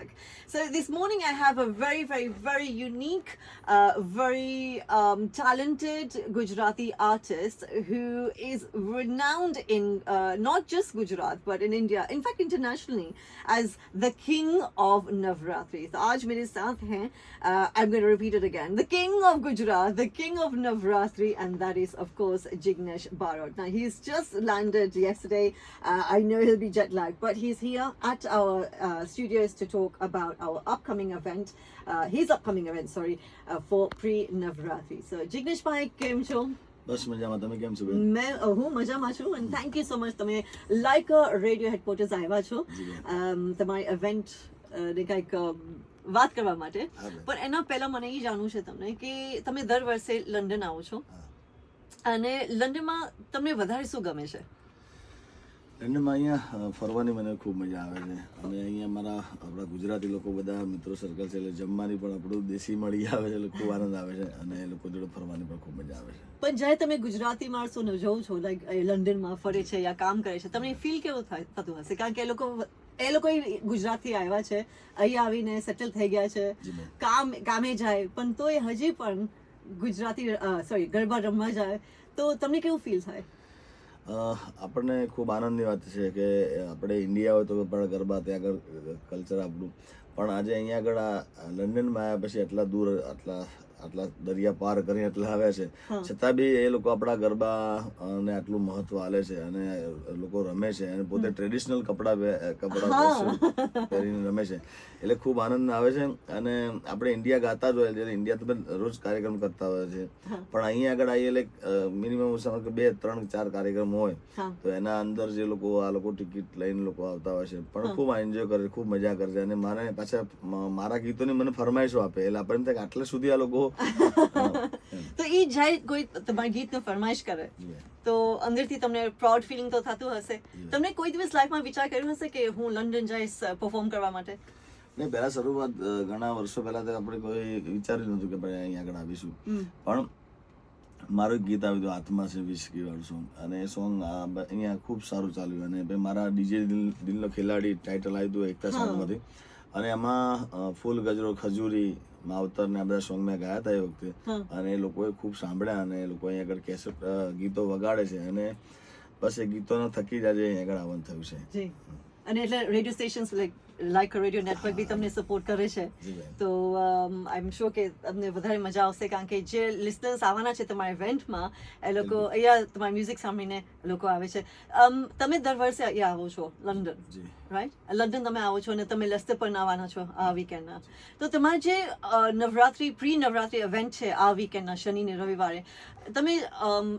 Network. So this morning I have a very, very, very unique, very talented Gujarati artist who is renowned in not just Gujarat but in India, in fact internationally, as the king of Navratri. So आज मेरे साथ हैं, I'm going to repeat it again, the king of Gujarat, the king of Navratri, and that is of course Jignesh Barot. Now he's just landed yesterday. I know he'll be jet lagged, but he's here at our studios to talk about our upcoming event, his upcoming event, sorry, for pre-Navratri. So Jignesh bhai, કેમ છો? બસ મજામાં, તમે કેમ છો બેન? હું મજામાં છું, and thank you so much. તમે like radio headquarters આવ્યા છો તમારી event ને કંઈક વાત કરવા માટે. પણ એના પહેલા મને એ જાણવું છે તમને કે તમે દર વર્ષે લંડન આવો છો અને લંડનમાં તમને વધારે શું ગમે છે? લંડનમાં અહીંયા ફરવાની મને ખૂબ મજા આવે છે અને અહીંયા મારા આપણા ગુજરાતી લોકો બધા મિત્રો સર્કલ છે એટલે જમવાની પણ આપણું દેશી મળી આવે છે એટલે ખૂબ આનંદ આવે છે અને એ લોકો જોડે ફરવાની પણ ખૂબ મજા આવે છે. પણ જ્યારે તમે ગુજરાતી માણસોને જોવો છો, લાઈક લંડનમાં ફરે છે યા કામ કરે છે, તમને ફીલ કેવું થતું હશે? કારણ કે એ લોકો ગુજરાતથી આવ્યા છે, અહીં આવીને સેટલ થઈ ગયા છે, કામે જાય, પણ તોય હજી પણ ગુજરાતી સોરી ગરબા રમવા જાય તો તમને કેવું ફીલ થાય? આપણને ખૂબ આનંદની વાત છે કે આપણે ઇન્ડિયા હોય તો પણ ગરબા ત્યાં આગળ કલ્ચર આપણું, પણ આજે અહીંયા આગળ આ લંડનમાં આવ્યા પછી આટલા દૂર આટલા દરિયા પાર કરીને એટલા આવ્યા છે, છતાં બી એ લોકો આપણા ગરબાને આટલું મહત્વ આલે છે અને લોકો રમે છે અને પોતે ટ્રેડિશનલ કપડાં પહેરીને રમે છે એટલે ખૂબ આનંદ આવે છે. અને આપણે ઇન્ડિયા ગાતા જ હોય એટલે ઇન્ડિયા તો રોજ કાર્યક્રમ કરતા હોય છે, પણ અહીંયા આગળ આવીએ એટલે મિનિમમ 2, 3, 4 કાર્યક્રમ હોય તો એના અંદર જે લોકો આ લોકો ટિકિટ લઈને લોકો આવતા હોય છે, પણ ખૂબ એન્જોય કરે છે, ખૂબ મજા કરે છે અને મારે પાછા મારા ગીતોની મને ફરમાઈશો આપે એટલે આપણને થાય કે આટલે સુધી આ લોકો તો એ જાય કોઈ તમારા ગીતનો ફરમાઈશ કરે તો અંદરથી તમને પ્રાઉડ ફીલિંગ તો થતું હશે. તમને કોઈ દિવસ લાઈફમાં વિચાર કર્યો હશે કે હું લંડન જઈશ પરફોર્મ કરવા માટે? નહીં, પહેલા શરૂઆત ઘણા વર્ષો પહેલા તો આપણે કોઈ વિચાર્યું નહોતું કે ભાઈ અહીંયા આગળ આવીશું, પણ મારું એક ગીત આવ્યું હતું આત્મા છે વિસ્કી વાળું સોંગ અને એ સોંગ અહીંયા ખૂબ સારું ચાલ્યું અને ભાઈ મારા ડીજે દિલનો ખેલાડી ટાઇટલ આવ્યું હતું એકતા સોંગમાંથી અને એમાં ફૂલ ગજરો ખજૂરી માવતર ને આ બધા સોંગ મેં ગાયા હતા એ વખતે અને એ લોકોએ ખૂબ સાંભળ્યા અને એ લોકો અહીંયા આગળ કેસેટ ગીતો વગાડે છે અને બસ એ ગીતોના થકી જ આજે અહીંયા આગળ આવવાનું થયું છે. અને એટલે radio stations like radio network બી તમને સપોર્ટ કરે છે તો આઈ એમ શ્યોર કે તમને વધારે મજા આવશે, કારણ કે જે લિસનર્સ આવવાના છે તમારા ઇવેન્ટમાં એ લોકો અહીંયા તમારા મ્યુઝિક સાંભળીને લોકો આવે છે. તમે દર વર્ષે અહીંયા આવો છો લંડન, રાઈટ? લંડન તમે આવો છો અને તમે લેસ્ટર પણ આવવાના છો આ વીકેન્ડના, તો તમારે જે નવરાત્રી પ્રી નવરાત્રી ઇવેન્ટ છે આ વીકેન્ડના શનિ ને રવિવારે, તમે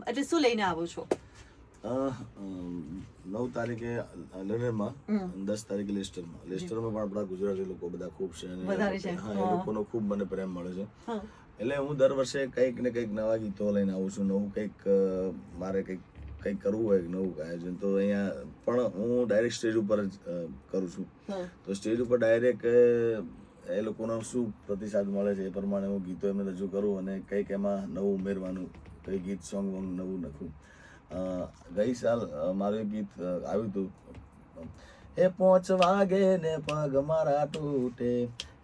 એટલે શું લઈને આવો છો? 9 તારીખે લંડનમાં, 10 તારીખે લેસ્ટરમાં પણ આપણા ગુજરાતી લોકો બધા ખૂબ છે અને હા એ લોકોનો ખૂબ મને પ્રેમ મળે છે એટલે હું દર વર્ષે કંઈક ને કંઈક નવા ગીતો લઈને આવું છું, નવું કંઈક મારે કંઈક કરવું હોય નવું આયોજન તો અહીંયા પણ હું ડાયરેક્ટ સ્ટેજ ઉપર જ કરું છું. તો સ્ટેજ ઉપર ડાયરેક્ટ એ લોકોનો શું પ્રતિસાદ મળે છે એ પ્રમાણે હું ગીતો એમને રજૂ કરું અને કંઈક એમાં નવું ઉમેરવાનું, કંઈ ગીત સોંગ નવું લખું. ગઈ સાલ મારું એક ગીત આવ્યું હતું, એ 5 વાગે ને પગ મારા તૂટે,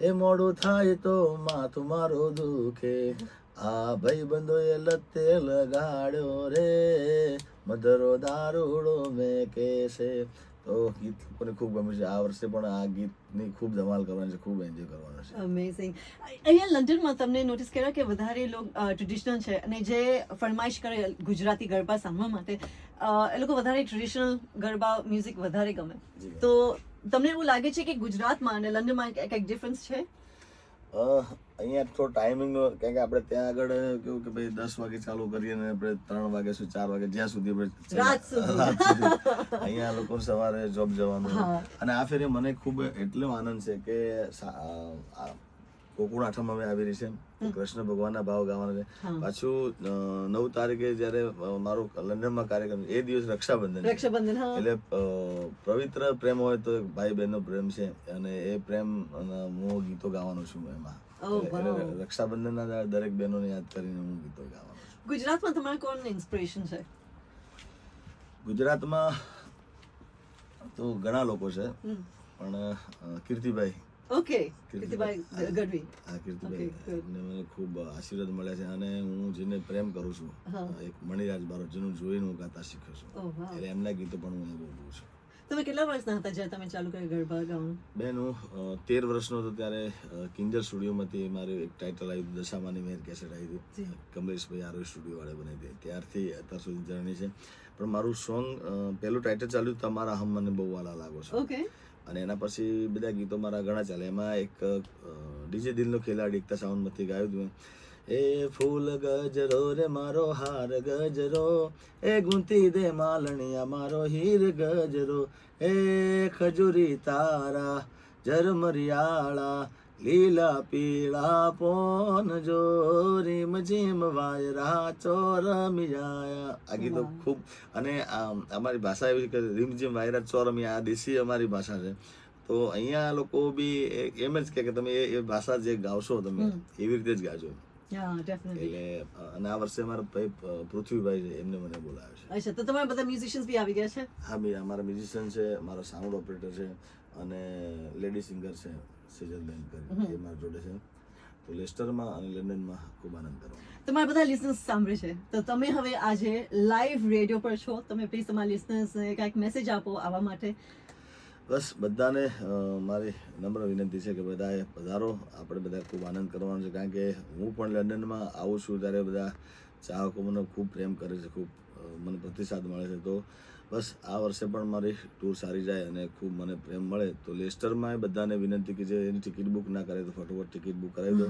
એ મોડું થાય તો માથું મારો દુખે, આ ભાઈબંધોએ લતે લગાડ્યો રે, મધરો દારૂડો મેં કેસે. તો ગીત લોકોને ખૂબ ગમે છે. આ વર્ષે પણ આ ગીતની ખૂબ ધમાલ કરવાની છે, ખૂબ એન્જોય કરવાનો છે. અમેઝિંગ. અહીંયા લંડનમાં તમને નોટિસ કર્યા કે વધારે લોકો ટ્રેડિશનલ છે અને જે ફરમાઈશ કરે ગુજરાતી ગરબા સાંભળવા માટે એ લોકો વધારે ટ્રેડિશનલ ગરબા મ્યુઝિક વધારે ગમે, તો તમને એવું લાગે છે કે ગુજરાતમાં અને લંડનમાં કંઈક ડિફરન્સ છે? અહીંયા થોડો ટાઈમિંગનો, કારણ કે આપણે ત્યાં આગળ કેવું કે ભાઈ 10 વાગે ચાલુ કરીએ ને આપણે 3 વાગે સુધી 4 વાગે જ્યાં સુધી રાત સુધી અહીંયા લોકો સવારે જોબ જવાનું અને આ ફેરે મને ખૂબ એટલો આનંદ છે કે ગોકુળ આઠમ હવે આવી રહી છે, કૃષ્ણ ભગવાનના ભાવ ગાવાના છે, પાછું 9 તારીખે જ્યારે મારું લંડનમાં કાર્યક્રમ એ દિવસ રક્ષાબંધન એટલે પવિત્ર પ્રેમ હોય તો ભાઈ બહેનનો પ્રેમ છે અને એ પ્રેમ હું ગીતો ગાવાનો છું એમાં. રક્ષાબંધનના દરેક બહેનોને યાદ કરીને હું ગીતો ગાવાનો છું. ગુજરાતમાં તમારે કોણ ઇન્સ્પિરેશન છે? ગુજરાતમાં તો ઘણા લોકો છે પણ કીર્તિભાઈ ઓકે કીર્તિભાઈ ગઢવી આ કીર્તિભાઈ એમને મને ખૂબ આશીર્વાદ મળ્યા છે અને હું જેને પ્રેમ કરું છું એક મણિરાજ બારોટ જેનું જોઈને હું ગાતા શીખ્યો છું એટલે એમના ગીતો પણ હું બહુ ગાઉં છું. તમે કેટલા વર્ષના હતા જ્યારે તમે ચાલુ કર્યું ગરબા ગાવાનું? બેન હું 13 વર્ષનો હતો ત્યારે કિંજલ સ્ટુડિયોમાંથી મારું એક ટાઇટલ આવ્યું હતું, દશામાની મેર કેસેટ આવી હતી, કમલેશભાઈ આરો સ્ટુડિયો વાળે બનાવી હતી. ત્યારથી અત્યાર સુધી જર્ની છે. પણ મારું સોંગ પહેલું ટાઇટલ ચાલ્યું તમારા હમ મને બહુ વાલા લાગો છો, ઓકે, અને એના પછી બધા ગીતો મારા ઘણા ચાલે. એમાં એક ડીજે દિલનો ખેલાડી એકતા સાવંતમાંથી ગાયું હતું, એ ફૂલ ગજરો રે મારો હાર ગજરો, એ ગુંતી દે માલણિયા મારો હીર ગજરો, એ ખજૂરી તારા ઝરમરિયાળા લીલા પીળા પોન જો રીમ જીમ વાયરા ચોરમિયા. આ ગીતો ખૂબ, અને અમારી ભાષા એવી છે કે રીમ જીમ વાયરા ચોરમિયા, આ દેશી અમારી ભાષા છે. તો અહીંયા લોકો બી એમ જ કે તમે એ ભાષા જે ગાવશો તમે એવી રીતે જ ગાજો. એટલે અને આ વર્ષે અમારા ભાઈ પૃથ્વીભાઈ છે, એમને મને બોલાવે છે. અચ્છા, તો તમારા બધા મ્યુઝિશિયન્સ બી આવી ગયા છે? હા ભાઈ, અમારા મ્યુઝિશિયન છે, મારો સાઉન્ડ ઓપરેટર છે અને લેડી સિંગર છે સેજલબેન કરી, એ મારા જોડે છે. તો લેસ્ટરમાં અને લંડનમાં ખૂબ આનંદ કરવાનો. તમારા બધા લિસનર્સ સાંભળે છે, તો તમે હવે આજે લાઈવ રેડિયો પર છો, તમે પ્લીઝ તમારા લિસનર્સને કાંઈક મેસેજ આપો આવવા માટે. બસ બધાને મારી નમ્ર વિનંતી છે કે બધાએ પધારો, આપણે બધા ખૂબ આનંદ કરવાનો છે. કારણ કે હું પણ લંડનમાં આવું છું ત્યારે બધા ચાહકો મને ખૂબ પ્રેમ કરે છે, ખૂબ મને પ્રતિસાદ મળે છે. તો બસ આ વર્ષે પણ મારી ટૂર સારી જાય અને ખૂબ મને પ્રેમ મળે. તો લેસ્ટરમાં બધાને વિનંતી કે જે એની ટિકિટ બુક ના કરે તો ફટોફટ ટિકિટ બુક કરાવી દો,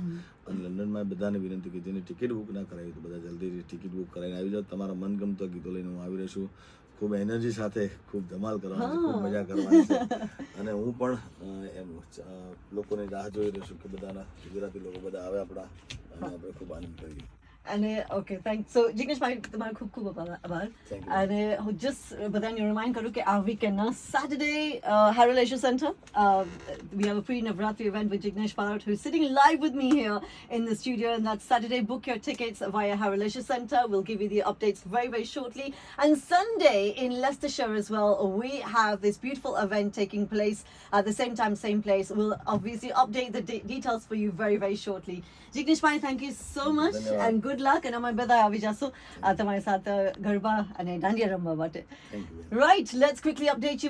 અને લંડનમાં બધાને વિનંતી કે જેની ટિકિટ બુક ના કરાવી તો બધા જલ્દી ટિકિટ બુક કરાવીને આવી જાઓ. તમારા મનગમતો ગીતો લઈને હું આવી રહીશું. ખૂબ એનર્જી સાથે ખૂબ ધમાલ કરવાની છે, ખૂબ મજા કરવાની છે. અને હું પણ એમ લોકોની રાહ જોઈ રહ્યો છું કે બધાના ગુજરાતી લોકો બધા આવે આપણા, અને આપણે ખૂબ આનંદ કરીએ. અને ઓકે, થેન્ક સો જિગ્નેશભાઈ, તમારો ખૂબ ખૂબ આભાર. અને હું જસ્ટ બધાને રિમાઇન્ડ કરું કે આ વીકેન્ડના Saturday Harrow Leisure Centre, we have a pre-Navratri event with Jignesh Parrot, who's sitting live with me here in the studio, and that's Saturday. Book your tickets via Harrow Leisure Centre. We'll give you the updates very, very shortly. And Sunday in Leicestershire as well, we have this beautiful event taking place at the same time, same place. We'll obviously update the details for you very, very shortly. Jignesh Bhai, thank you so much and good luck. And અમે બધા આવી જશો તમારી સાથે ગરબા અને દાંડિયા રમવા માટે. Thank you. Right, let's quickly update you.